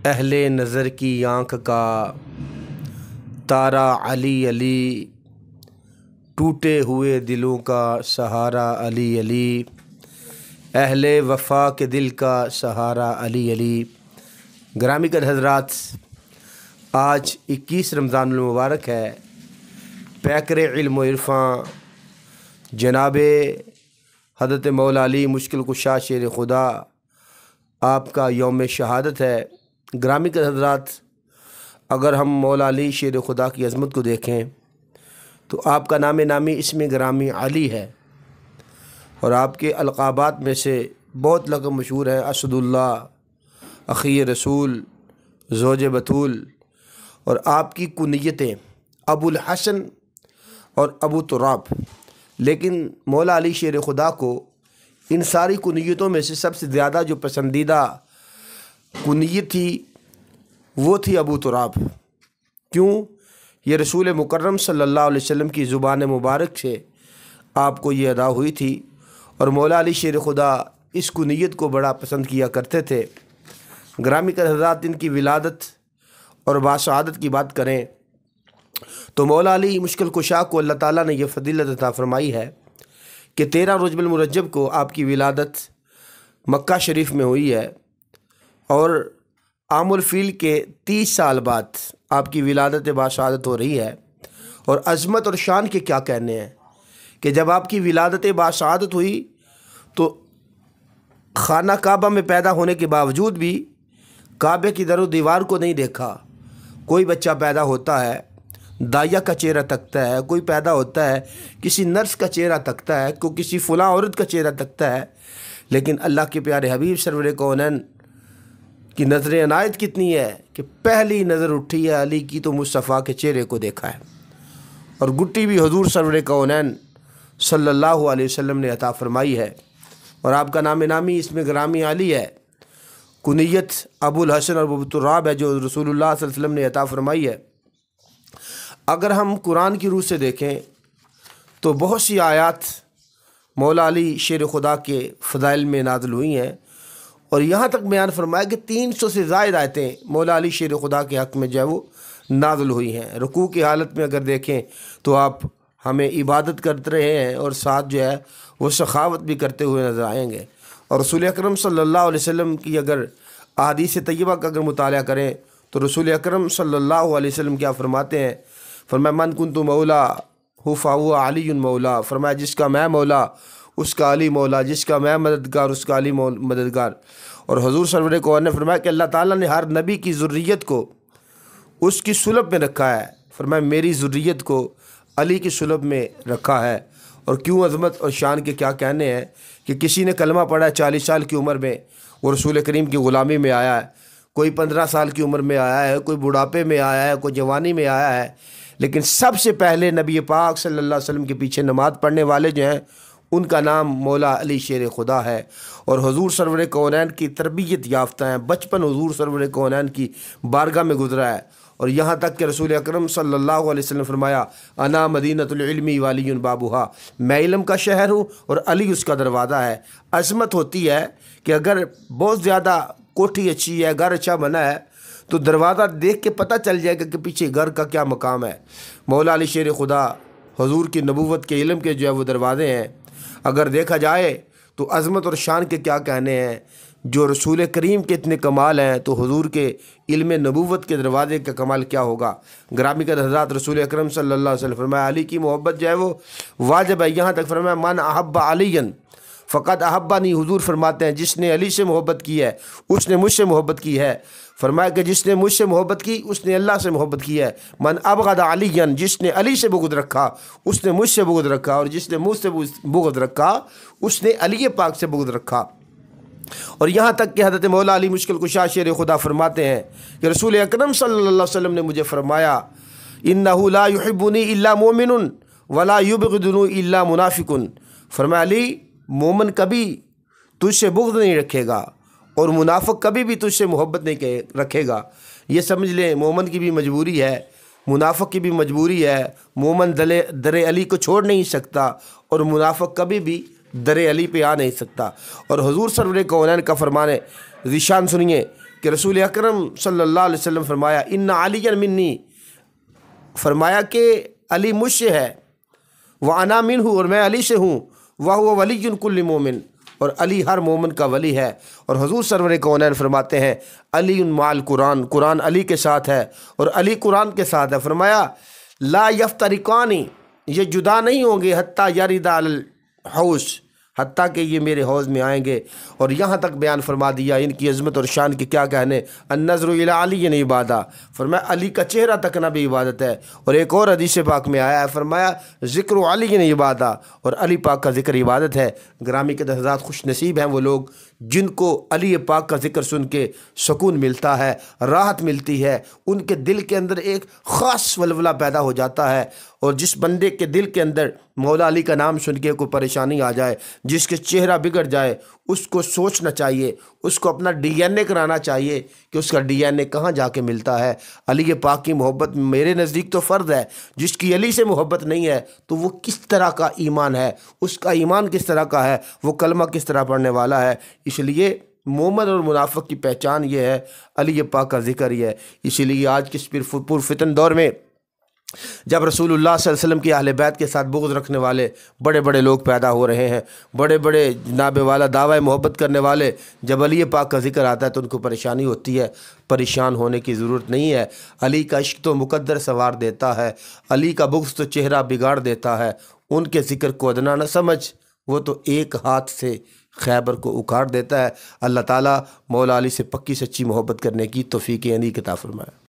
اہل نظر کی آنکھ کا تارا علی علی، ٹوٹے ہوئے دلوں کا سہارا علی علی، اہل وفا کے دل کا سہارا علی علی۔ گرامی قدر حضرات، آج 21 رمضان المبارک ہے۔ پیکر علم و عرفاں جناب حضرت مولا علی مشکل کشا شیر خدا آپ کا یوم شہادت ہے۔ گرامی قدر حضرات، اگر ہم مولا علی شیر خدا کی عظمت کو دیکھیں تو آپ کا نام نامی اسم گرامی علی ہے، اور آپ کے القابات میں سے بہت لقب مشہور ہیں: اسد اللہ، اخی رسول، زوج بطول، اور آپ کی کنیتیں ابو الحسن اور ابو تراب۔ لیکن مولا علی شیر خدا کو ان ساری کنیتوں میں سے سب سے زیادہ جو پسندیدہ کنیت تھی وہ تھی ابو تراب۔ کیوں؟ یہ رسول مکرم صلی اللہ علیہ وسلم کی زبان مبارک سے آپ کو یہ ادا ہوئی تھی، اور مولا علی شیر خدا اس کنیت کو بڑا پسند کیا کرتے تھے۔ گرامی قدر حضرات، ان کی ولادت اور باسعادت کی بات کریں تو مولا علی مشکل کشا کو اللہ تعالیٰ نے یہ فضیلت عطا فرمائی ہے کہ 13 رجب المرجب کو آپ کی ولادت مکہ شریف میں ہوئی ہے، اور عام الفیل کے 30 سال بعد آپ کی ولادت باسعادت ہو رہی ہے۔ اور عظمت اور شان کے کیا کہنے ہیں کہ جب آپ کی ولادت باسعادت ہوئی تو خانہ کعبہ میں پیدا ہونے کے باوجود بھی کعبے کی در و دیوار کو نہیں دیکھا۔ کوئی بچہ پیدا ہوتا ہے دایا کا چہرہ تکتا ہے، کوئی پیدا ہوتا ہے کسی نرس کا چہرہ تکتا ہے، کوئی کسی فلاں عورت کا چہرہ تکتا ہے، لیکن اللہ کے پیارے حبیب سرور کونین کی نظر عنایت کتنی ہے کہ پہلی نظر اٹھی ہے علی کی تو مصطفیٰ کے چہرے کو دیکھا ہے، اور گٹی بھی حضور سرور کونین صلی اللہ علیہ وسلم نے عطا فرمائی ہے، اور آپ کا نام نامی اس میں گرامی علی ہے۔ کنیت ابو الحسن اور ابو تراب ہے جو رسول اللہ صلی اللہ علیہ وسلم نے عطا فرمائی ہے۔ اگر ہم قرآن کی روح سے دیکھیں تو بہت سی آیات مولا علی شیر خدا کے فضائل میں نازل ہوئی ہیں، اور یہاں تک بیان فرمایا کہ 300 سے زائد آیتیں مولا علی شیر خدا کے حق میں جو ہے وہ نازل ہوئی ہیں۔ رکوع کی حالت میں اگر دیکھیں تو آپ ہمیں عبادت کرتے رہے ہیں، اور ساتھ جو ہے وہ سخاوت بھی کرتے ہوئے نظر آئیں گے۔ اور رسول اکرم صلی اللہ علیہ وسلم کی اگر احادیث طیبہ کا اگر مطالعہ کریں تو رسول اکرم صلی اللہ علیہ وسلم کیا فرماتے ہیں؟ فرمایا من کنت مولا فہو علی مولا، فرمایا جس کا میں مولا اس کا علی مولا، جس کا میں مددگار اس کا علی مددگار۔ اور حضور سرور کون نے فرمایا کہ اللہ تعالیٰ نے ہر نبی کی ذریت کو اس کی صلب میں رکھا ہے، فرمایا میری ذریت کو علی کی صلب میں رکھا ہے۔ اور کیوں عظمت اور شان کے کیا کہنے ہیں کہ کسی نے کلمہ پڑھا 40 سال کی عمر میں، وہ رسول کریم کی غلامی میں آیا ہے، کوئی 15 سال کی عمر میں آیا ہے، کوئی بڑھاپے میں آیا ہے، کوئی جوانی میں آیا ہے، لیکن سب سے پہلے نبی پاک صلی اللہ علیہ وسلم کے پیچھے نماز پڑھنے والے جو ہیں ان کا نام مولا علی شیر خدا ہے۔ اور حضور سرور کونین کی تربیت یافتہ ہیں، بچپن حضور سرور کونین کی بارگاہ میں گزرا ہے، اور یہاں تک کہ رسول اکرم صلی اللہ علیہ وسلم فرمایا انا مدینۃ العلم وعلی بابھا، میں علم کا شہر ہوں اور علی اس کا دروازہ ہے۔ عظمت ہوتی ہے کہ اگر بہت زیادہ کوٹھی اچھی ہے، گھر اچھا بنا ہے، تو دروازہ دیکھ کے پتہ چل جائے گا کہ پیچھے گھر کا کیا مقام ہے۔ مولا علی شیر خدا حضور کی نبوت کے علم کے جو ہے وہ دروازے ہیں۔ اگر دیکھا جائے تو عظمت اور شان کے کیا کہنے ہیں، جو رسول کریم کے اتنے کمال ہیں تو حضور کے علم نبوت کے دروازے کا کمال کیا ہوگا۔ گرامی قدر حضرات، رسول اکرم صلی اللہ علیہ وسلم فرمایا علی کی محبت جو ہے وہ واجب ہے۔ یہاں تک فرمایا من احب علی فقط احبانی، حضور فرماتے ہیں جس نے علی سے محبت کی ہے اس نے مجھ سے محبت کی ہے۔ فرمایا کہ جس نے مجھ سے محبت کی اس نے اللہ سے محبت کی ہے۔ من ابغض علی، جس نے علی سے بغض رکھا اس نے مجھ سے بغض رکھا، اور جس نے مجھ سے بغض رکھا اس نے علی پاک سے بغض رکھا۔ اور یہاں تک کہ حضرت مولا علی مشکل کشا شیر خدا فرماتے ہیں کہ رسول اکرم صلی اللہ علیہ وسلم نے مجھے فرمایا انہ لا یحبنی الا مومن ولا یبغضنی الا منافق، فرمایا علی مومن کبھی تجھ سے بغض نہیں رکھے گا، اور منافق کبھی بھی تجھ سے محبت نہیں رکھے گا۔ یہ سمجھ لیں مومن کی بھی مجبوری ہے، منافق کی بھی مجبوری ہے۔ مومن در علی کو چھوڑ نہیں سکتا، اور منافق کبھی بھی در علی پہ آ نہیں سکتا۔ اور حضور سرور کونین کا فرمان ذیشان سنیے کہ رسول اکرم صلی اللہ علیہ وسلم فرمایا ان علی منی، فرمایا کہ علی مجھ سے ہے، وانا منہ، اور میں علی سے ہوں، وہو ولی کل مومن، اور علی ہر مومن کا ولی ہے۔ اور حضور سرور کونین فرماتے ہیں علی مع القرآن، قرآن علی کے ساتھ ہے اور علی قرآن کے ساتھ ہے۔ فرمایا لا یفترقانی، یہ جدا نہیں ہوں گے، حتیٰ یرد علی الحوض، حتیٰ کہ یہ میرے حوض میں آئیں گے۔ اور یہاں تک بیان فرما دیا ان کی عظمت اور شان کی کیا کہنے، النظر الی علی نہیں عبادہ، فرمایا علی کا چہرہ تکنا بھی عبادت ہے۔ اور ایک اور حدیث پاک میں آیا ہے، فرمایا ذکر علی نہیں عبادہ، اور علی پاک کا ذکر عبادت ہے۔ گرامی کے حضرات، خوش نصیب ہیں وہ لوگ جن کو علی پاک کا ذکر سن کے سکون ملتا ہے، راحت ملتی ہے، ان کے دل کے اندر ایک خاص ولولہ پیدا ہو جاتا ہے۔ اور جس بندے کے دل کے اندر مولا علی کا نام سن کے کوئی پریشانی آ جائے، جس کے چہرہ بگڑ جائے، اس کو سوچنا چاہیے، اس کو اپنا ڈی این اے کرانا چاہیے کہ اس کا ڈی این اے کہاں جا کے ملتا ہے۔ علی پاک کی محبت میرے نزدیک تو فرض ہے، جس کی علی سے محبت نہیں ہے تو وہ کس طرح کا ایمان ہے، اس کا ایمان کس طرح کا ہے، وہ کلمہ کس طرح پڑھنے والا ہے۔ اس لیے مومن اور منافق کی پہچان یہ ہے، علی پاک کا ذکر یہ ہے۔ اسی لیے آج کے اس پرفتن دور میں جب رسول اللہ صلی اللہ علیہ وسلم کی اہل بیت کے ساتھ بغض رکھنے والے بڑے بڑے لوگ پیدا ہو رہے ہیں، بڑے بڑے جناب والا دعوی محبت کرنے والے، جب علی پاک کا ذکر آتا ہے تو ان کو پریشانی ہوتی ہے۔ پریشان ہونے کی ضرورت نہیں ہے، علی کا عشق تو مقدر سوار دیتا ہے، علی کا بغض تو چہرہ بگاڑ دیتا ہے۔ ان کے ذکر کو ادنا نہ سمجھ، وہ تو ایک ہاتھ سے خیبر کو اکھاڑ دیتا ہے۔ اللہ تعالیٰ مولا علی سے پکی سچی محبت کرنے کی توفیق عطا فرمائے۔